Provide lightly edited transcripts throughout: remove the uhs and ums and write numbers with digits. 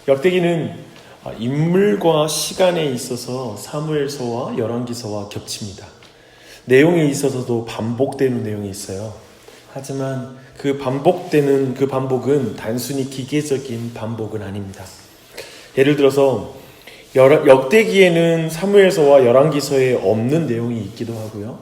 역대기는 인물과 시간에 있어서 사무엘서와 열왕기서와 겹칩니다. 내용에 있어서도 반복되는 내용이 있어요. 하지만 그 반복은 단순히 기계적인 반복은 아닙니다. 예를 들어서 역대기에는 사무엘서와 열왕기서에 없는 내용이 있기도 하고요.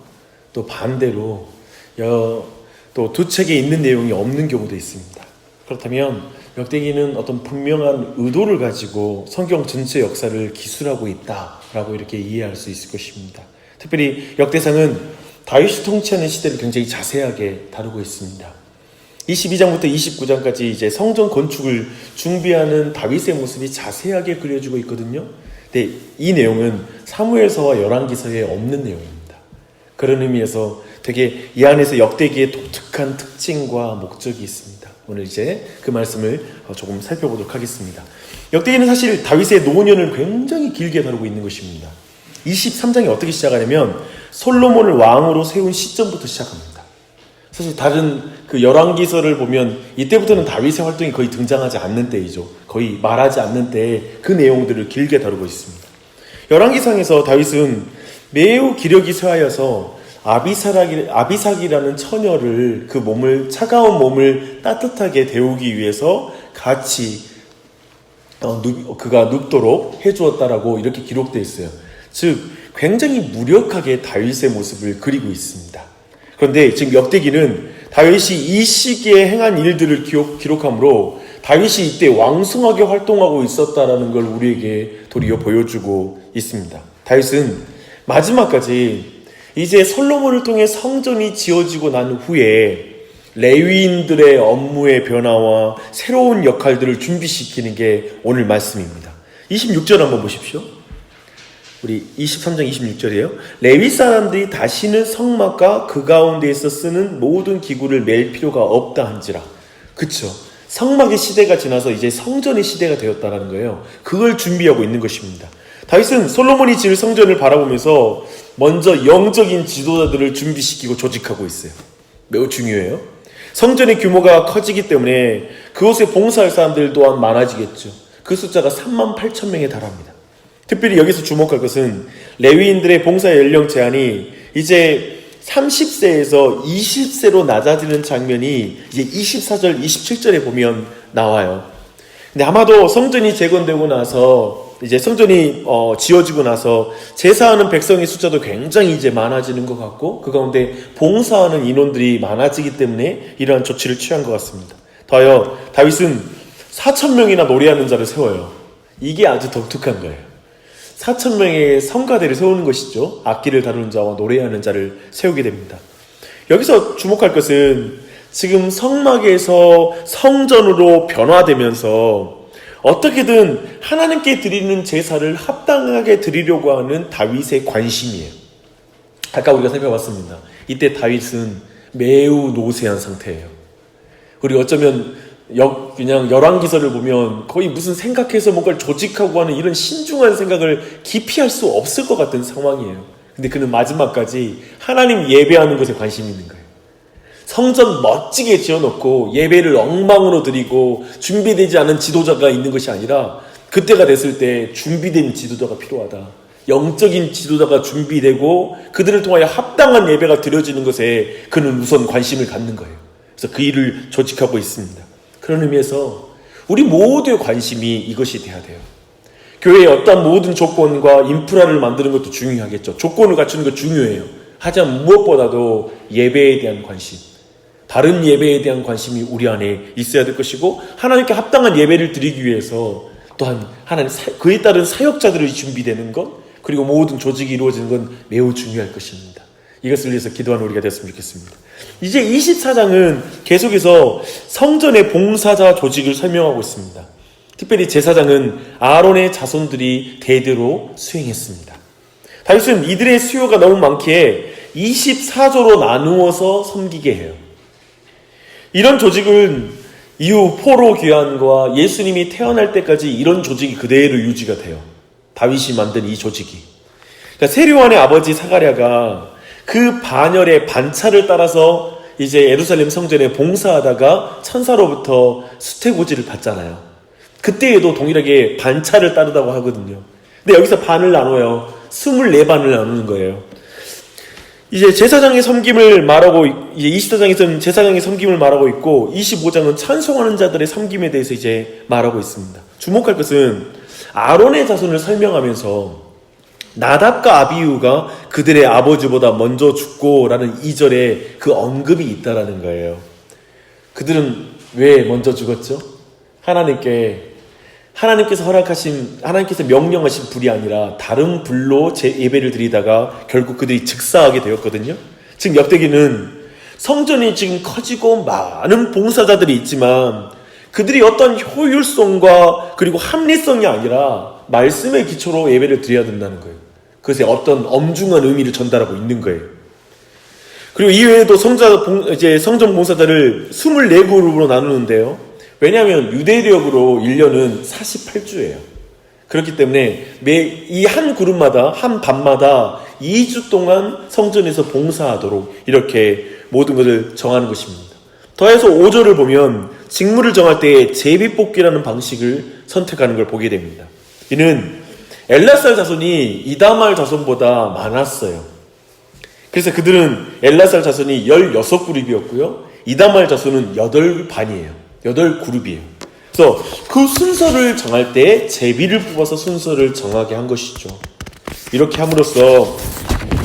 또 반대로 또 두 책에 있는 내용이 없는 경우도 있습니다. 그렇다면 역대기는 어떤 분명한 의도를 가지고 성경 전체 역사를 기술하고 있다라고 이렇게 이해할 수 있을 것입니다. 특별히 역대상은 다윗이 통치하는 시대를 굉장히 자세하게 다루고 있습니다. 22장부터 29장까지 이제 성전 건축을 준비하는 다윗의 모습이 자세하게 그려지고 있거든요. 근데 이 내용은 사무엘서와 열왕기서에 없는 내용입니다. 그런 의미에서 되게 이 안에서 역대기의 독특한 특징과 목적이 있습니다. 오늘 이제 그 말씀을 조금 살펴보도록 하겠습니다. 역대기는 사실 다윗의 노년을 굉장히 길게 다루고 있는 것입니다. 23장이 어떻게 시작하냐면 솔로몬을 왕으로 세운 시점부터 시작합니다. 사실 다른 그 열왕기서를 보면 이때부터는 다윗의 활동이 거의 등장하지 않는 때이죠. 거의 말하지 않는 때에 그 내용들을 길게 다루고 있습니다. 열왕기상에서 다윗은 매우 기력이 쇠하여서 아비삭이라는 처녀를 차가운 몸을 따뜻하게 데우기 위해서 같이 그가 눕도록 해주었다라고 이렇게 기록되어 있어요. 즉 굉장히 무력하게 다윗의 모습을 그리고 있습니다. 그런데 지금 역대기는 다윗이 이 시기에 행한 일들을 기록하므로 다윗이 이때 왕성하게 활동하고 있었다라는 걸 우리에게 도리어 보여주고 있습니다. 다윗은 마지막까지 이제 솔로몬을 통해 성전이 지어지고 난 후에 레위인들의 업무의 변화와 새로운 역할들을 준비시키는 게 오늘 말씀입니다. 26절 한번 보십시오. 우리 23장 26절이에요. 레위 사람들이 다시는 성막과 그 가운데에서 쓰는 모든 기구를 맬 필요가 없다 한지라. 그쵸? 성막의 시대가 지나서 이제 성전의 시대가 되었다는 거예요. 그걸 준비하고 있는 것입니다. 다윗은 솔로몬이 지을 성전을 바라보면서 먼저 영적인 지도자들을 준비시키고 조직하고 있어요. 매우 중요해요. 성전의 규모가 커지기 때문에 그곳에 봉사할 사람들 또한 많아지겠죠. 그 숫자가 38,000명에 달합니다. 특별히 여기서 주목할 것은 레위인들의 봉사 연령 제한이 이제 30세에서 20세로 낮아지는 장면이 이제 24절, 27절에 보면 나와요. 근데 아마도 성전이 재건되고 나서 이제 성전이 지어지고 나서 제사하는 백성의 숫자도 굉장히 이제 많아지는 것 같고 그 가운데 봉사하는 인원들이 많아지기 때문에 이러한 조치를 취한 것 같습니다. 더하여 다윗은 4,000명이나 노래하는 자를 세워요. 이게 아주 독특한 거예요. 4,000명의 성가대를 세우는 것이죠. 악기를 다루는 자와 노래하는 자를 세우게 됩니다. 여기서 주목할 것은 지금 성막에서 성전으로 변화되면서 어떻게든 하나님께 드리는 제사를 합당하게 드리려고 하는 다윗의 관심이에요. 아까 우리가 살펴봤습니다. 이때 다윗은 매우 노쇠한 상태예요. 우리 어쩌면 그냥 열왕기서를 보면 거의 무슨 생각해서 뭔가를 조직하고 하는 이런 신중한 생각을 깊이 할 수 없을 것 같은 상황이에요. 근데 그는 마지막까지 하나님 예배하는 것에 관심이 있는 거예요. 성전 멋지게 지어놓고 예배를 엉망으로 드리고 준비되지 않은 지도자가 있는 것이 아니라 그때가 됐을 때 준비된 지도자가 필요하다. 영적인 지도자가 준비되고 그들을 통하여 합당한 예배가 드려지는 것에 그는 우선 관심을 갖는 거예요. 그래서 그 일을 조직하고 있습니다. 그런 의미에서 우리 모두의 관심이 이것이 돼야 돼요. 교회의 어떤 모든 조건과 인프라를 만드는 것도 중요하겠죠. 조건을 갖추는 것 중요해요. 하지만 무엇보다도 예배에 대한 관심, 다른 예배에 대한 관심이 우리 안에 있어야 될 것이고 하나님께 합당한 예배를 드리기 위해서 또한 하나님 그에 따른 사역자들이 준비되는 것 그리고 모든 조직이 이루어지는 건 매우 중요할 것입니다. 이것을 위해서 기도하는 우리가 됐으면 좋겠습니다. 이제 24장은 계속해서 성전의 봉사자 조직을 설명하고 있습니다. 특별히 제사장은 아론의 자손들이 대대로 수행했습니다. 다윗은 이들의 수요가 너무 많기에 24조로 나누어서 섬기게 해요. 이런 조직은 이후 포로 귀환과 예수님이 태어날 때까지 이런 조직이 그대로 유지가 돼요. 다윗이 만든 이 조직이. 그러니까 세류원의 아버지 사가랴가 그 반열의 반차를 따라서 이제 예루살렘 성전에 봉사하다가 천사로부터 수태고지를 받잖아요. 그때에도 동일하게 반차를 따르다고 하거든요. 근데 여기서 반을 나눠요. 24반을 나누는 거예요. 이제 제사장의 섬김을 말하고, 이제 24장에서는 제사장의 섬김을 말하고 있고, 25장은 찬송하는 자들의 섬김에 대해서 이제 말하고 있습니다. 주목할 것은 아론의 자손을 설명하면서 나답과 아비후가 그들의 아버지보다 먼저 죽고라는 2절에 그 언급이 있다라는 거예요. 그들은 왜 먼저 죽었죠? 하나님께서 명령하신 불이 아니라 다른 불로 예배를 드리다가 결국 그들이 즉사하게 되었거든요. 지금 역대기는 성전이 지금 커지고 많은 봉사자들이 있지만 그들이 어떤 효율성과 그리고 합리성이 아니라 말씀의 기초로 예배를 드려야 된다는 거예요. 그것에 어떤 엄중한 의미를 전달하고 있는 거예요. 그리고 이외에도 성전 봉사자를 24그룹으로 나누는데요. 왜냐하면 유대력으로 1년은 48주예요. 그렇기 때문에 이 한 그룹마다, 한 반마다 2주 동안 성전에서 봉사하도록 이렇게 모든 것을 정하는 것입니다. 더해서 5절을 보면 직무를 정할 때 제비뽑기라는 방식을 선택하는 걸 보게 됩니다. 이는 엘라살 자손이 이다말 자손보다 많았어요. 그래서 그들은 엘라살 자손이 16그룹이었고요. 이다말 자손은 8반이에요. 8그룹이에요. 그래서 그 순서를 정할 때 제비를 뽑아서 순서를 정하게 한 것이죠. 이렇게 함으로써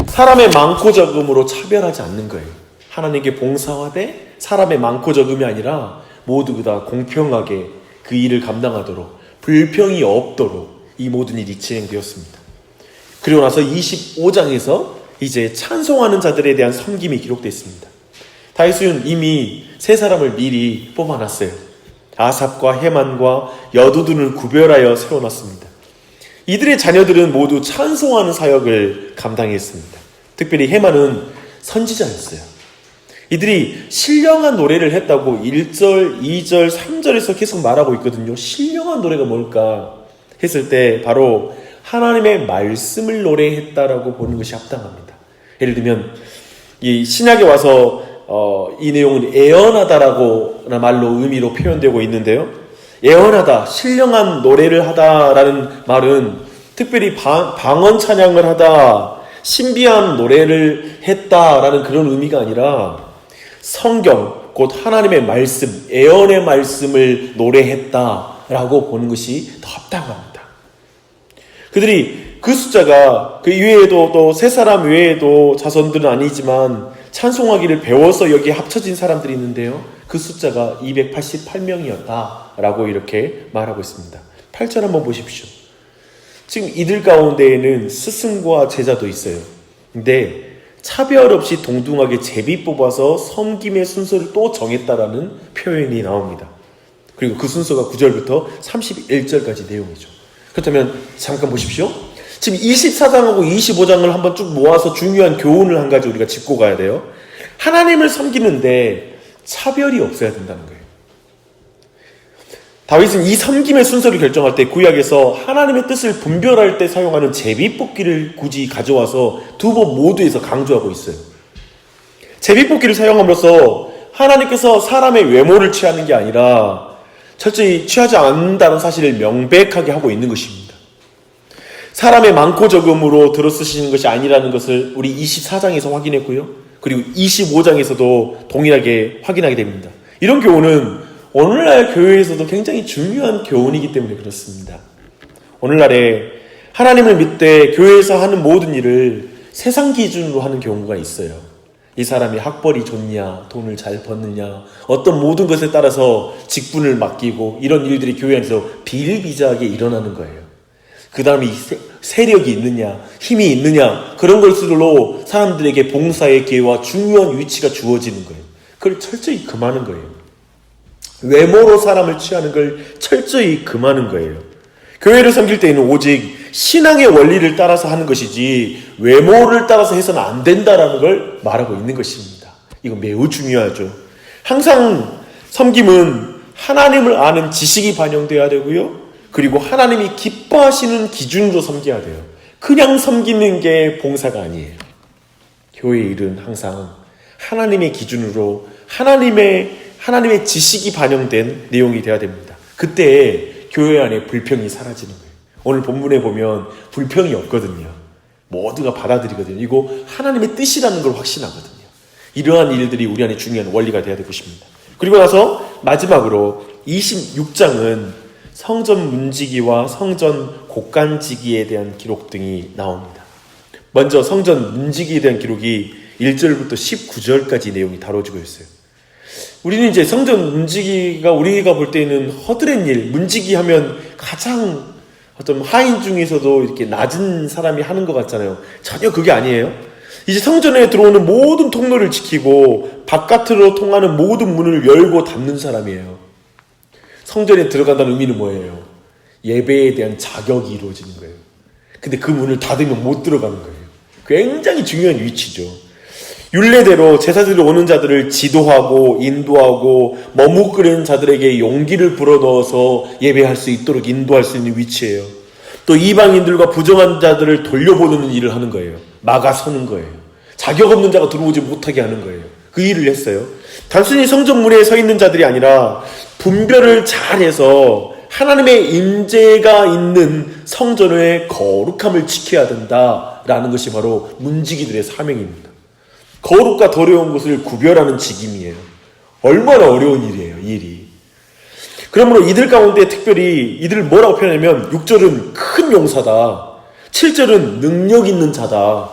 사람의 많고 적음으로 차별하지 않는 거예요. 하나님께 봉사하되 사람의 많고 적음이 아니라 모두 다 공평하게 그 일을 감당하도록 불평이 없도록 이 모든 일이 진행되었습니다. 그리고 나서 25장에서 이제 찬송하는 자들에 대한 섬김이 기록되어 있습니다. 다윗은 이미 세 사람을 미리 뽑아놨어요. 아삽과 헤만과 여두둔을 구별하여 세워놨습니다. 이들의 자녀들은 모두 찬송하는 사역을 감당했습니다. 특별히 헤만은 선지자였어요. 이들이 신령한 노래를 했다고 1절, 2절, 3절에서 계속 말하고 있거든요. 신령한 노래가 뭘까 했을 때 바로 하나님의 말씀을 노래했다라고 보는 것이 합당합니다. 예를 들면 이 신약에 와서 이 내용은 애언하다라고 말로 의미로 표현되고 있는데요. 애언하다, 신령한 노래를 하다라는 말은 특별히 방언 찬양을 하다, 신비한 노래를 했다라는 그런 의미가 아니라 성경, 곧 하나님의 말씀, 애언의 말씀을 노래했다라고 보는 것이 더 합당합니다. 그들이 그 숫자가 그 이외에도 또 세 사람 외에도 자손들은 아니지만 찬송하기를 배워서 여기에 합쳐진 사람들이 있는데요. 그 숫자가 288명이었다라고 이렇게 말하고 있습니다. 8절 한번 보십시오. 지금 이들 가운데에는 스승과 제자도 있어요. 근데 차별 없이 동등하게 제비 뽑아서 섬김의 순서를 또 정했다라는 표현이 나옵니다. 그리고 그 순서가 9절부터 31절까지 내용이죠. 그렇다면 잠깐 보십시오. 지금 24장하고 25장을 한번 쭉 모아서 중요한 교훈을 한 가지 우리가 짚고 가야 돼요. 하나님을 섬기는데 차별이 없어야 된다는 거예요. 다윗은 이 섬김의 순서를 결정할 때 구약에서 하나님의 뜻을 분별할 때 사용하는 제비뽑기를 굳이 가져와서 두 번 모두에서 강조하고 있어요. 제비뽑기를 사용함으로써 하나님께서 사람의 외모를 취하는 게 아니라 철저히 취하지 않는다는 사실을 명백하게 하고 있는 것입니다. 사람의 많고 적음으로 들어쓰시는 것이 아니라는 것을 우리 24장에서 확인했고요. 그리고 25장에서도 동일하게 확인하게 됩니다. 이런 교훈은 오늘날 교회에서도 굉장히 중요한 교훈이기 때문에 그렇습니다. 오늘날에 하나님을 믿되 교회에서 하는 모든 일을 세상 기준으로 하는 경우가 있어요. 이 사람이 학벌이 좋냐, 돈을 잘 버느냐, 어떤 모든 것에 따라서 직분을 맡기고 이런 일들이 교회 안에서 비일비재하게 일어나는 거예요. 그 다음에 세력이 있느냐, 힘이 있느냐, 그런 것들로 사람들에게 봉사의 기회와 중요한 위치가 주어지는 거예요. 그걸 철저히 금하는 거예요. 외모로 사람을 취하는 걸 철저히 금하는 거예요. 교회를 섬길 때에는 오직 신앙의 원리를 따라서 하는 것이지 외모를 따라서 해서는 안 된다라는 걸 말하고 있는 것입니다. 이거 매우 중요하죠. 항상 섬김은 하나님을 아는 지식이 반영돼야 되고요. 그리고 하나님이 기뻐하시는 기준으로 섬겨야 돼요. 그냥 섬기는 게 봉사가 아니에요. 교회의 일은 항상 하나님의 기준으로 하나님의 지식이 반영된 내용이 되어야 됩니다. 그때 교회 안에 불평이 사라지는 거예요. 오늘 본문에 보면 불평이 없거든요. 모두가 받아들이거든요. 이거 하나님의 뜻이라는 걸 확신하거든요. 이러한 일들이 우리 안에 중요한 원리가 되어야 되고 싶습니다. 그리고 나서 마지막으로 26장은 성전 문지기와 성전 곡간지기에 대한 기록 등이 나옵니다. 먼저 성전 문지기에 대한 기록이 1절부터 19절까지 내용이 다뤄지고 있어요. 우리는 이제 성전 문지기가 우리가 볼 때는 허드렛 일, 문지기 하면 가장 어떤 하인 중에서도 이렇게 낮은 사람이 하는 것 같잖아요. 전혀 그게 아니에요. 이제 성전에 들어오는 모든 통로를 지키고 바깥으로 통하는 모든 문을 열고 닫는 사람이에요. 성전에 들어간다는 의미는 뭐예요? 예배에 대한 자격이 이루어지는 거예요. 근데 그 문을 닫으면 못 들어가는 거예요. 굉장히 중요한 위치죠. 율례대로 제사드리러 오는 자들을 지도하고 인도하고 머뭇거리는 자들에게 용기를 불어넣어서 예배할 수 있도록 인도할 수 있는 위치예요. 또 이방인들과 부정한 자들을 돌려보는 일을 하는 거예요. 막아서는 거예요. 자격 없는 자가 들어오지 못하게 하는 거예요. 그 일을 했어요. 단순히 성전문에 서 있는 자들이 아니라 분별을 잘해서 하나님의 임재가 있는 성전의 거룩함을 지켜야 된다라는 것이 바로 문지기들의 사명입니다. 거룩과 더러운 것을 구별하는 직임이에요. 얼마나 어려운 일이에요, 이 일이. 그러므로 이들 가운데 특별히 이들을 뭐라고 표현하냐면 6절은 큰 용사다. 7절은 능력 있는 자다.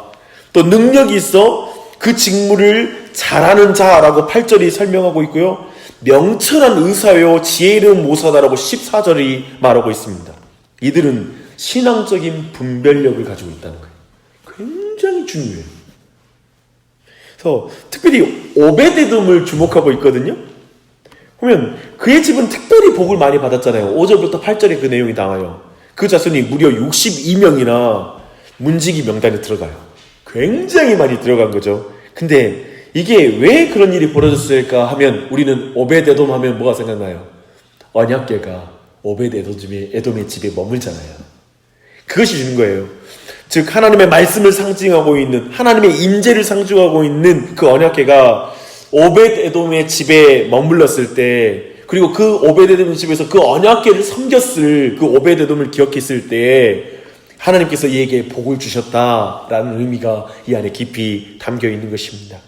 또 능력이 있어 그 직무를 잘하는 자라고 8절이 설명하고 있고요. 명철한 의사요 지혜 있는 모사다라고 14절이 말하고 있습니다. 이들은 신앙적인 분별력을 가지고 있다는 거예요. 굉장히 중요해요. 그래서 특별히 오베데돔을 주목하고 있거든요. 그러면 그의 집은 특별히 복을 많이 받았잖아요. 5절부터 8절에 그 내용이 나와요. 그 자손이 무려 62명이나 문지기 명단에 들어가요. 굉장히 많이 들어간 거죠. 근데 이게 왜 그런 일이 벌어졌을까 하면 우리는 오베데돔 하면 뭐가 생각나요? 언약궤가 오베데돔의 집에 머물잖아요. 그것이 주는 거예요. 즉 하나님의 말씀을 상징하고 있는 하나님의 임재를 상징하고 있는 그 언약궤가 오벳에돔의 집에 머물렀을 때 그리고 그 오벳에돔의 집에서 그 언약궤를 섬겼을 그 오벳에돔을 기억했을 때 하나님께서 이에게 복을 주셨다라는 의미가 이 안에 깊이 담겨 있는 것입니다.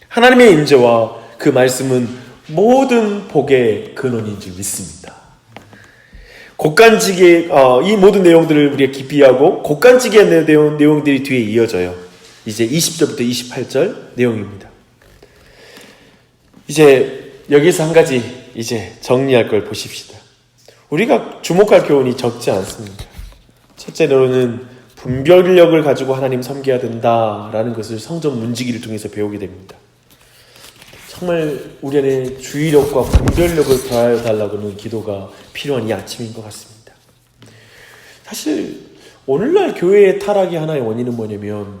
하나님의 임재와 그 말씀은 모든 복의 근원인 줄 믿습니다. 곡간지기의 이 모든 내용들을 우리가 깊이 하고 곡간지기의 내용들이 뒤에 이어져요. 이제 20절부터 28절 내용입니다. 이제 여기서 한 가지 이제 정리할 걸 보십시다. 우리가 주목할 교훈이 적지 않습니다. 첫째로는 분별력을 가지고 하나님 섬겨야 된다라는 것을 성전 문지기를 통해서 배우게 됩니다. 정말 우리 안에 주의력과 분별력을 더하여 달라고는 기도가 필요한 이 아침인 것 같습니다. 사실 오늘날 교회의 타락의 하나의 원인은 뭐냐면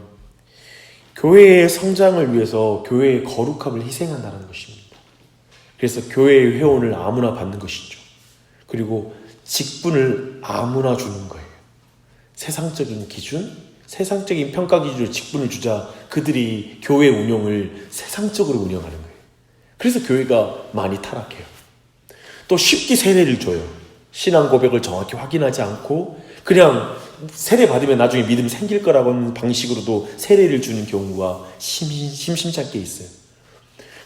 교회의 성장을 위해서 교회의 거룩함을 희생한다는 것입니다. 그래서 교회의 회원을 아무나 받는 것이죠. 그리고 직분을 아무나 주는 거예요. 세상적인 기준, 세상적인 평가 기준으로 직분을 주자 그들이 교회 운영을 세상적으로 운영하는 거예요. 그래서 교회가 많이 타락해요. 또 쉽게 세례를 줘요. 신앙 고백을 정확히 확인하지 않고 그냥 세례 받으면 나중에 믿음 생길 거라고 하는 방식으로도 세례를 주는 경우가 심심찮게 있어요.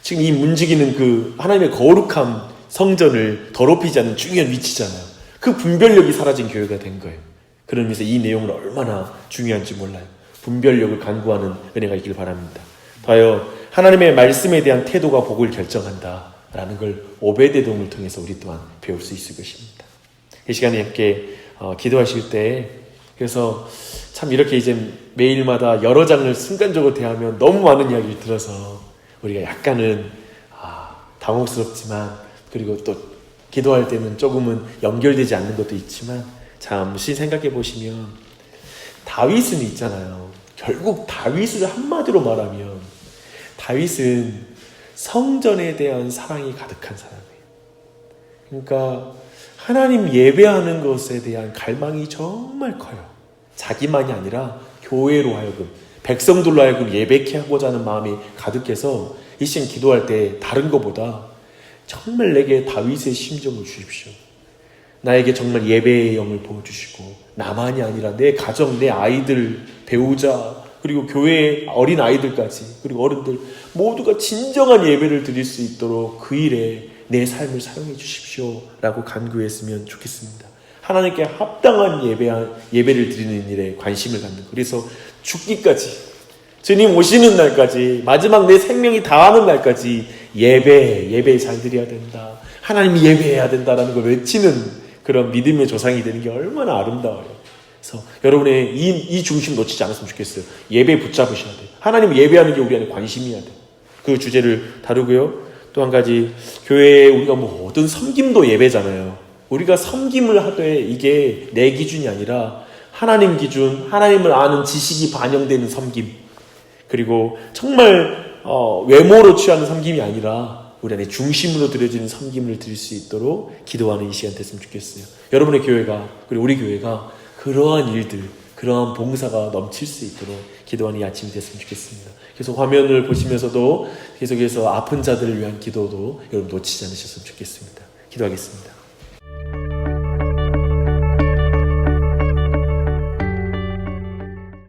지금 이 문지기는 그 하나님의 거룩함 성전을 더럽히지 않는 중요한 위치잖아요. 그 분별력이 사라진 교회가 된 거예요. 그런 의미에서 이 내용은 얼마나 중요한지 몰라요. 분별력을 간구하는 은혜가 있길 바랍니다. 더하여 하나님의 말씀에 대한 태도가 복을 결정한다라는 걸 오베데돔을 통해서 우리 또한 배울 수 있을 것입니다. 이 시간에 함께 기도하실 때 그래서 참 이렇게 이제 매일마다 여러 장을 순간적으로 대하면 너무 많은 이야기를 들어서 우리가 약간은 당혹스럽지만 그리고 또 기도할 때는 조금은 연결되지 않는 것도 있지만 잠시 생각해 보시면 다윗은 있잖아요. 결국 다윗을 한마디로 말하면 다윗은 성전에 대한 사랑이 가득한 사람이에요. 그러니까 하나님 예배하는 것에 대한 갈망이 정말 커요. 자기만이 아니라 교회로 하여금 백성들로 하여금 예배케 하고자 하는 마음이 가득해서 이 시간 기도할 때 다른 것보다 정말 내게 다윗의 심정을 주십시오. 나에게 정말 예배의 영을 부어주시고 나만이 아니라 내 가정, 내 아이들, 배우자, 그리고 교회의 어린 아이들까지, 그리고 어른들 모두가 진정한 예배를 드릴 수 있도록 그 일에 내 삶을 사용해 주십시오 라고 간구했으면 좋겠습니다. 하나님께 합당한 예배를 드리는 일에 관심을 갖는, 그래서 죽기까지, 주님 오시는 날까지, 마지막 내 생명이 다하는 날까지 예배 잘 드려야 된다, 하나님이 예배해야 된다라는 걸 외치는 그런 믿음의 조상이 되는 게 얼마나 아름다워요. 그래서 여러분의 이 중심 놓치지 않았으면 좋겠어요. 예배 붙잡으셔야 돼요. 하나님 예배하는 게 우리 안에 관심이어야 돼요. 그 주제를 다루고요. 또 한 가지, 교회에 우리가 모든 섬김도 예배잖아요. 우리가 섬김을 하되 이게 내 기준이 아니라 하나님 기준, 하나님을 아는 지식이 반영되는 섬김, 그리고 정말 외모로 취하는 섬김이 아니라 우리 안에 중심으로 드려지는 섬김을 드릴 수 있도록 기도하는 이 시간 됐으면 좋겠어요. 여러분의 교회가, 그리고 우리 교회가 그러한 일들, 그러한 봉사가 넘칠 수 있도록 기도하는 이 아침이 됐으면 좋겠습니다. 그래서 화면을 보시면서도 계속해서 아픈 자들을 위한 기도도 여러분 놓치지 않으셨으면 좋겠습니다. 기도하겠습니다.